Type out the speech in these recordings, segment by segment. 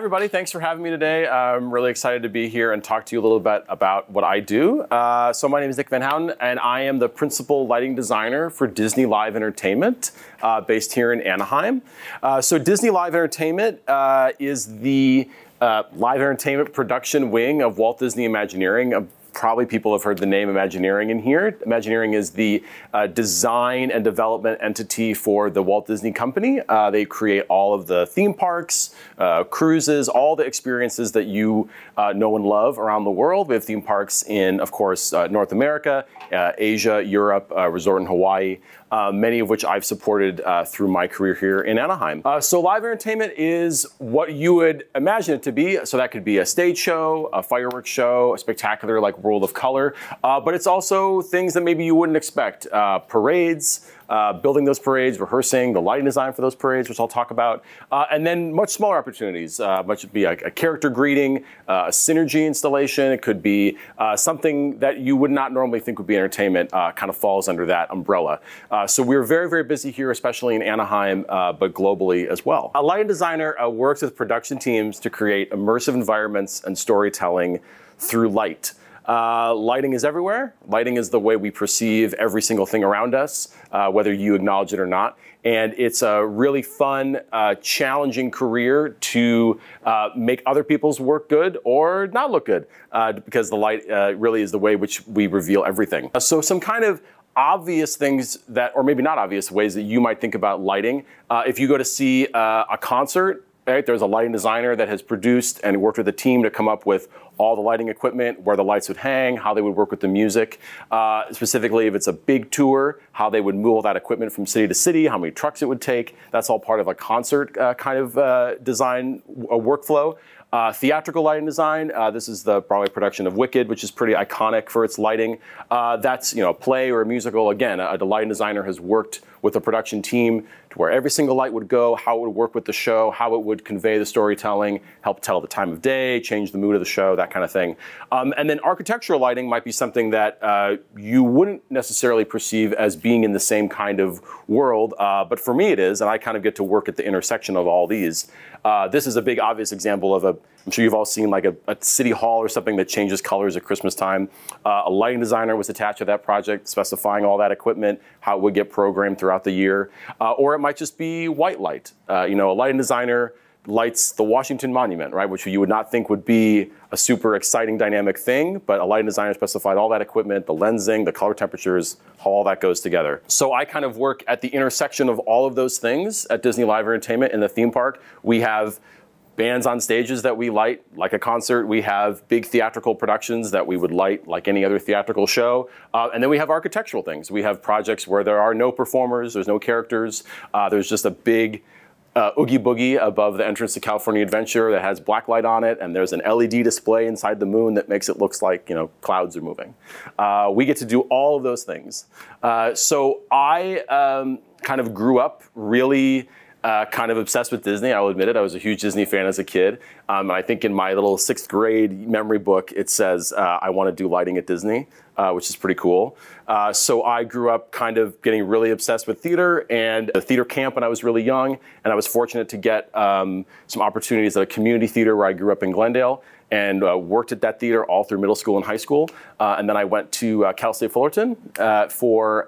everybody. Thanks for having me today. I'm really excited to be here and talk to you a little bit about what I do. So my name is Nick Van Houten, and I am the principal lighting designer for Disney Live Entertainment, based here in Anaheim. So Disney Live Entertainment is the live entertainment production wing of Walt Disney Imagineering. Probably people have heard the name Imagineering in here. Imagineering is the design and development entity for the Walt Disney Company. They create all of the theme parks, cruises, all the experiences that you know and love around the world. We have theme parks in, of course, North America, Asia, Europe, resort in Hawaii, many of which I've supported through my career here in Anaheim. So live entertainment is what you would imagine it to be. So that could be a stage show, a fireworks show, a spectacular like World of Color, but it's also things that maybe you wouldn't expect. Parades, building those parades, rehearsing, the lighting design for those parades, which I'll talk about, and then much smaller opportunities. Much would be a character greeting, a synergy installation. It could be something that you would not normally think would be entertainment, kind of falls under that umbrella. So we're very, very busy here, especially in Anaheim, but globally as well. A lighting designer works with production teams to create immersive environments and storytelling through light. Lighting is everywhere. Lighting is the way we perceive every single thing around us, whether you acknowledge it or not. And it's a really fun, challenging career to make other people's work good or not look good, because the light really is the way which we reveal everything. So some kind of obvious things that, or maybe not obvious ways that you might think about lighting. If you go to see a concert, right, there's a lighting designer that has produced and worked with a team to come up with all the lighting equipment, where the lights would hang, how they would work with the music. Specifically, if it's a big tour, how they would move all that equipment from city to city, how many trucks it would take. That's all part of a concert kind of design workflow. Theatrical lighting design, this is the Broadway production of Wicked, which is pretty iconic for its lighting. That's, a play or a musical. Again, the lighting designer has worked with a production team to where every single light would go, how it would work with the show, how it would convey the storytelling, help tell the time of day, change the mood of the show, that kind of thing. And then architectural lighting might be something that you wouldn't necessarily perceive as being in the same kind of world, but for me it is, and I kind of get to work at the intersection of all these. This is a big obvious example of I'm sure you've all seen like a city hall or something that changes colors at Christmas time. A lighting designer was attached to that project, specifying all that equipment, how it would get programmed throughout the year. Or it might just be white light. A lighting designer lights the Washington Monument, right, which you would not think would be a super exciting dynamic thing, but a lighting designer specified all that equipment, the lensing, the color temperatures, how all that goes together. So I kind of work at the intersection of all of those things at Disney Live Entertainment in the theme park. We have bands on stages that we light like a concert. We have big theatrical productions that we would light like any other theatrical show. And then we have architectural things. We have projects where there are no performers, there's no characters, there's just a big Oogie Boogie above the entrance to California Adventure that has black light on it, and there's an LED display inside the moon that makes it look like clouds are moving. We get to do all of those things. So I kind of grew up really kind of obsessed with Disney. I will admit it. I was a huge Disney fan as a kid. And I think in my little 6th grade memory book, it says I want to do lighting at Disney, which is pretty cool. So I grew up kind of getting really obsessed with theater and a theater camp when I was really young. And I was fortunate to get some opportunities at a community theater where I grew up in Glendale, and worked at that theater all through middle school and high school. And then I went to Cal State Fullerton for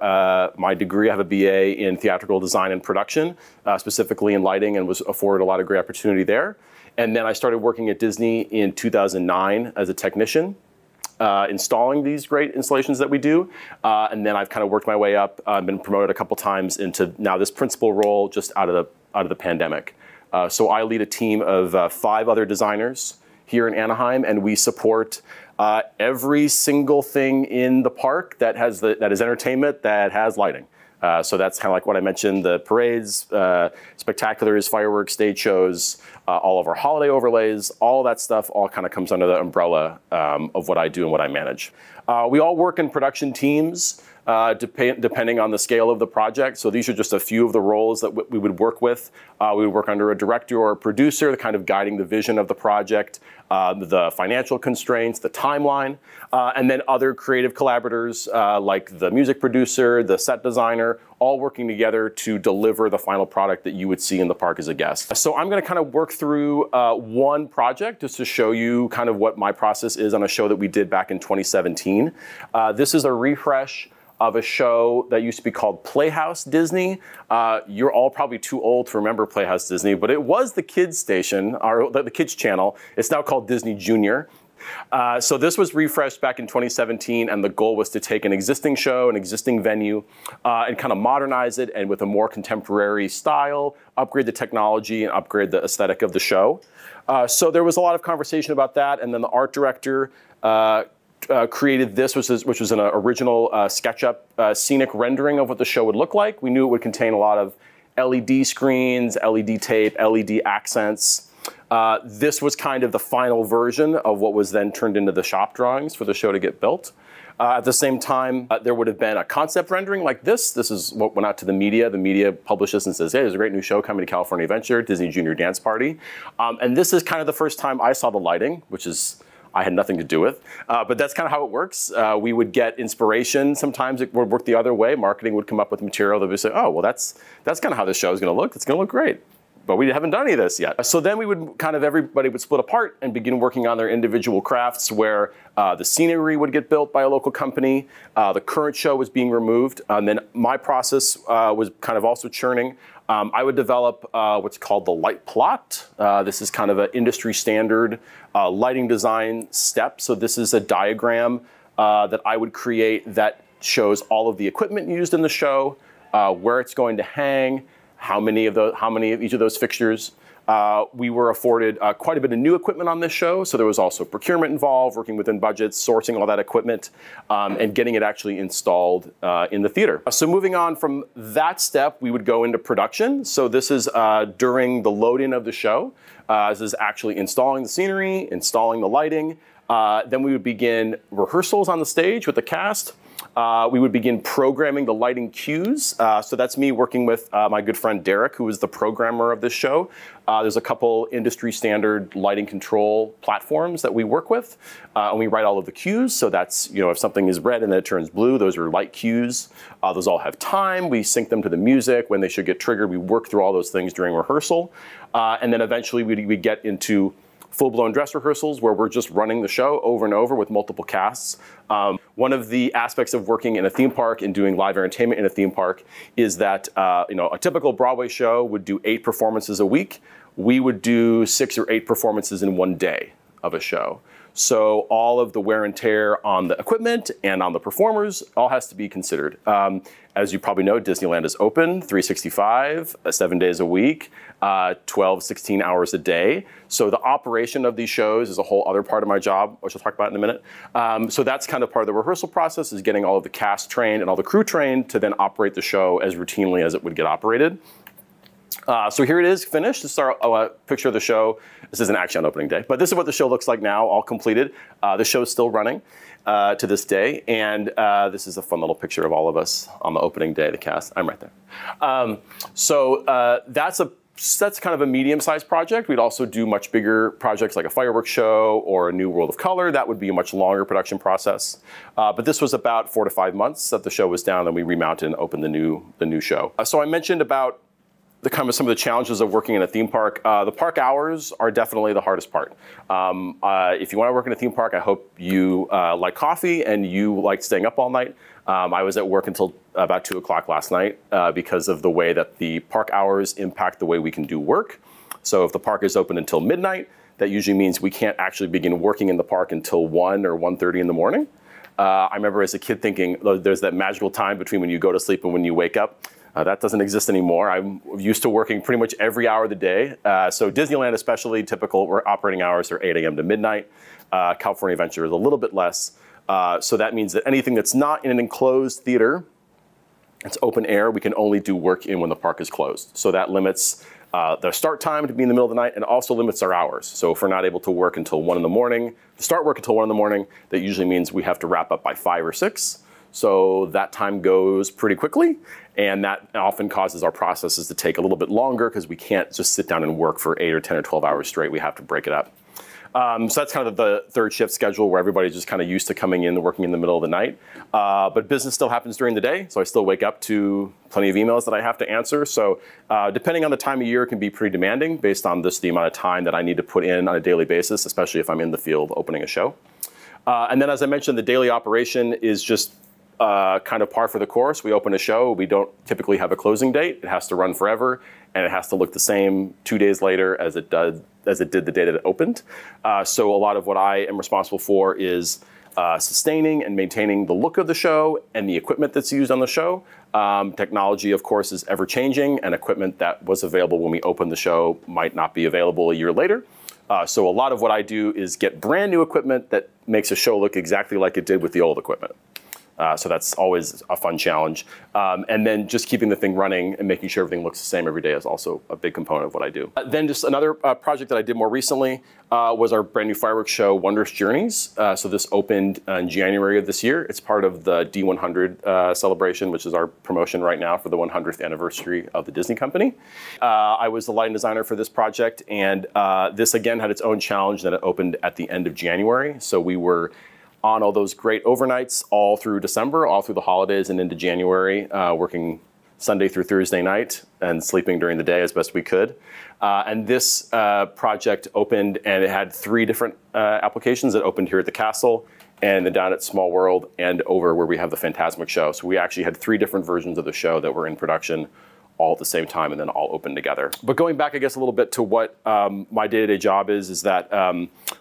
my degree. I have a BA in theatrical design and production, specifically in lighting, and was afforded a lot of great opportunity there. And then I started working at Disney in 2009 as a technician, installing these great installations that we do. And then I've kind of worked my way up, been promoted a couple times into now this principal role just out of the pandemic. So I lead a team of 5 other designers here in Anaheim, and we support every single thing in the park that is entertainment that has lighting. So that's kind of like what I mentioned, the parades, spectaculars, fireworks, stage shows, all of our holiday overlays, all that stuff all kind of comes under the umbrella of what I do and what I manage. We all work in production teams. depending on the scale of the project. So these are just a few of the roles that we would work with. We would work under a director or a producer, kind of guiding the vision of the project, the financial constraints, the timeline, and then other creative collaborators like the music producer, the set designer, all working together to deliver the final product that you would see in the park as a guest. So I'm going to kind of work through one project just to show you kind of what my process is on a show that we did back in 2017. This is a refresh of a show that used to be called Playhouse Disney. You're all probably too old to remember Playhouse Disney, but it was the kids station, or the kids channel. It's now called Disney Junior. So this was refreshed back in 2017, and the goal was to take an existing show, an existing venue, and kind of modernize it, and with a more contemporary style, upgrade the technology, and upgrade the aesthetic of the show. So there was a lot of conversation about that, and then the art director created this, which was an original SketchUp scenic rendering of what the show would look like. We knew it would contain a lot of LED screens, LED tape, LED accents. This was kind of the final version of what was then turned into the shop drawings for the show to get built. At the same time, there would have been a concept rendering like this. This is what went out to the media. The media published this and says, hey, there's a great new show coming to California Adventure, Disney Junior Dance Party. And this is kind of the first time I saw the lighting, which is I had nothing to do with, but that's kind of how it works. We would get inspiration. Sometimes it would work the other way. Marketing would come up with material that would say, oh, well, that's kind of how this show is going to look. It's going to look great. But we haven't done any of this yet. So then we would everybody would split apart and begin working on their individual crafts where the scenery would get built by a local company. The current show was being removed. And then my process was kind of also churning. I would develop what's called the light plot. This is kind of an industry standard lighting design step. So this is a diagram that I would create that shows all of the equipment used in the show, where it's going to hang, how many of each of those fixtures. We were afforded quite a bit of new equipment on this show, so there was also procurement involved, working within budgets, sourcing all that equipment, and getting it actually installed in the theater. So moving on from that step, we would go into production. So this is during the load-in of the show. This is actually installing the scenery, installing the lighting. Then we would begin rehearsals on the stage with the cast. We would begin programming the lighting cues. So that's me working with my good friend Derek, who is the programmer of this show. There's a couple industry standard lighting control platforms that we work with, and we write all of the cues. So that's, if something is red and then it turns blue, those are light cues. Those all have time. We sync them to the music. When they should get triggered, we work through all those things during rehearsal. And then eventually we get into full-blown dress rehearsals where we're just running the show over and over with multiple casts. One of the aspects of working in a theme park and doing live entertainment in a theme park is that a typical Broadway show would do 8 performances a week. We would do 6 or 8 performances in one day of a show. So all of the wear and tear on the equipment and on the performers all has to be considered. As you probably know, Disneyland is open 365, 7 days a week, 12, 16 hours a day. So the operation of these shows is a whole other part of my job, which I'll talk about in a minute. So that's kind of part of the rehearsal process, is getting all of the cast trained and all the crew trained to then operate the show as routinely as it would get operated. So here it is, finished. This is our picture of the show. This isn't actually on opening day, but this is what the show looks like now, all completed. The show is still running to this day, and this is a fun little picture of all of us on the opening day, the cast. I'm right there. That's kind of a medium-sized project. We'd also do much bigger projects like a fireworks show or a new World of Color. That would be a much longer production process. But this was about 4 to 5 months that the show was down, and we remounted and opened the new show. So I mentioned about some of the challenges of working in a theme park. The park hours are definitely the hardest part. If you want to work in a theme park, I hope you like coffee and you like staying up all night. I was at work until about 2 o'clock last night because of the way that the park hours impact the way we can do work. So if the park is open until midnight, that usually means we can't actually begin working in the park until 1 or 1:30 in the morning. I remember as a kid thinking there's that magical time between when you go to sleep and when you wake up. That doesn't exist anymore. I'm used to working pretty much every hour of the day. So Disneyland especially, typical operating hours are 8 a.m. to midnight. California Adventure is a little bit less. So that means that anything that's not in an enclosed theater, it's open air, we can only do work in when the park is closed. So that limits the start time to be in the middle of the night and also limits our hours. So if we're not able to work until 1 in the morning, start work until 1 in the morning, that usually means we have to wrap up by 5 or 6. So that time goes pretty quickly, and that often causes our processes to take a little bit longer because we can't just sit down and work for 8 or 10 or 12 hours straight. We have to break it up. So that's kind of the third shift schedule where everybody's just kind of used to coming in and working in the middle of the night. But business still happens during the day, so I still wake up to plenty of emails that I have to answer. So depending on the time of year, it can be pretty demanding based on just the amount of time that I need to put in on a daily basis, especially if I'm in the field opening a show. And then, as I mentioned, the daily operation is just kind of par for the course. We open a show. We don't typically have a closing date. It has to run forever, and it has to look the same 2 days later as it did the day that it opened. So a lot of what I am responsible for is sustaining and maintaining the look of the show and the equipment that's used on the show. Technology, of course, is ever changing, and equipment that was available when we opened the show might not be available a year later. So a lot of what I do is get brand new equipment that makes a show look exactly like it did with the old equipment. So that's always a fun challenge. And then just keeping the thing running and making sure everything looks the same every day is also a big component of what I do. Then just another project that I did more recently was our brand new fireworks show, Wondrous Journeys. So this opened in January of this year. It's part of the D100 celebration, which is our promotion right now for the 100th anniversary of the Disney company. I was the lighting designer for this project, and this again had its own challenge that it opened at the end of January. So we were on all those great overnights all through December, all through the holidays and into January, working Sunday through Thursday night and sleeping during the day as best we could. And this project opened, and it had 3 different applications. It opened here at the castle, and then down at Small World, and over where we have the Fantasmic show. So we actually had 3 different versions of the show that were in production all at the same time and then all open together. But going back, I guess, a little bit to what my day-to-day job is that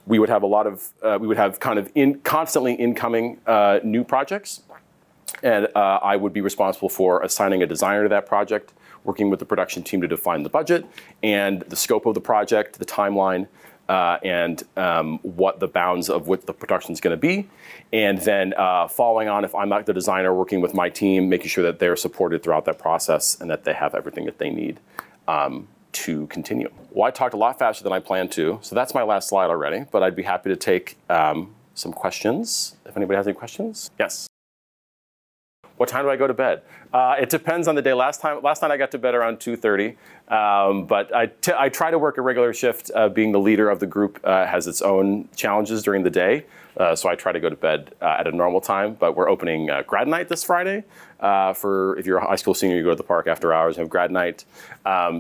we would have a lot of, we would have kind of constantly incoming new projects. And I would be responsible for assigning a designer to that project, working with the production team to define the budget and the scope of the project, the timeline, and what the bounds of what the production is going to be. And then following on, if I'm not the designer, working with my team, making sure that they're supported throughout that process and that they have everything that they need to continue. Well, I talked a lot faster than I planned to, so that's my last slide already, but I'd be happy to take some questions. If anybody has any questions? Yes. What time do I go to bed? It depends on the day. Last night I got to bed around 2:30, but I try to work a regular shift. Being the leader of the group has its own challenges during the day, so I try to go to bed at a normal time. But we're opening grad night this Friday. For if you're a high school senior, you go to the park after hours and have grad night.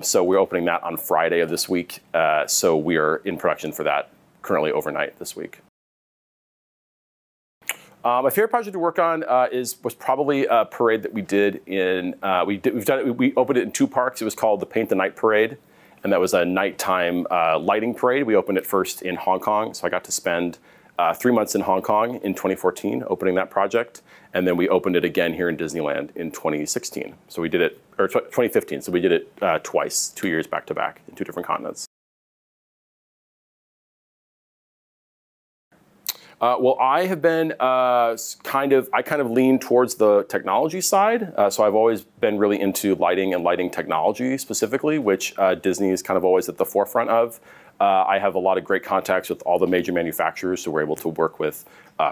So we're opening that on Friday of this week. So we are in production for that currently overnight this week. My favorite project to work on was probably a parade that we did in, we opened it in 2 parks. It was called the Paint the Night Parade, and that was a nighttime lighting parade. We opened it first in Hong Kong, so I got to spend 3 months in Hong Kong in 2014 opening that project, and then we opened it again here in Disneyland in 2016. So we did it, or 2015, so we did it twice, 2 years back to back in 2 different continents. Well, I have been I kind of lean towards the technology side. So I've always been really into lighting and lighting technology specifically, which Disney is kind of always at the forefront of. I have a lot of great contacts with all the major manufacturers, so we're able to work with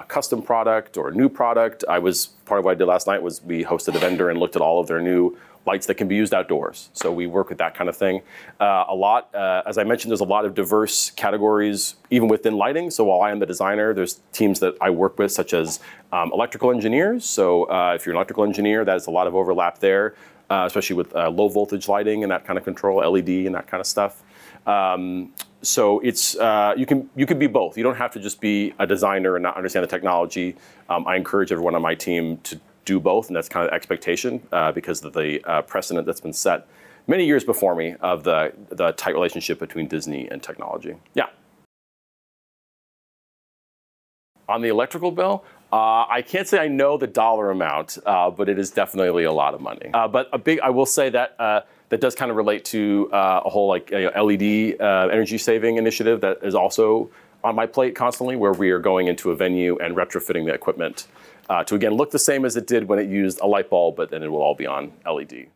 custom product or new product. Part of what I did last night was we hosted a vendor and looked at all of their new lights that can be used outdoors. So we work with that kind of thing a lot. As I mentioned, there's a lot of diverse categories even within lighting. So while I am the designer, there's teams that I work with such as electrical engineers. So if you're an electrical engineer, there's a lot of overlap there, especially with low voltage lighting and that kind of control, LED and that kind of stuff. So it's you can be both. You don't have to just be a designer and not understand the technology. I encourage everyone on my team to do both, and that's kind of the expectation because of the precedent that's been set many years before me of the tight relationship between Disney and technology. Yeah. On the electrical bill, I can't say I know the dollar amount, but it is definitely a lot of money. But I will say that that does kind of relate to a whole like LED energy saving initiative that is also on my plate constantly, where we are going into a venue and retrofitting the equipment to again look the same as it did when it used a light bulb, but then it will all be on LED.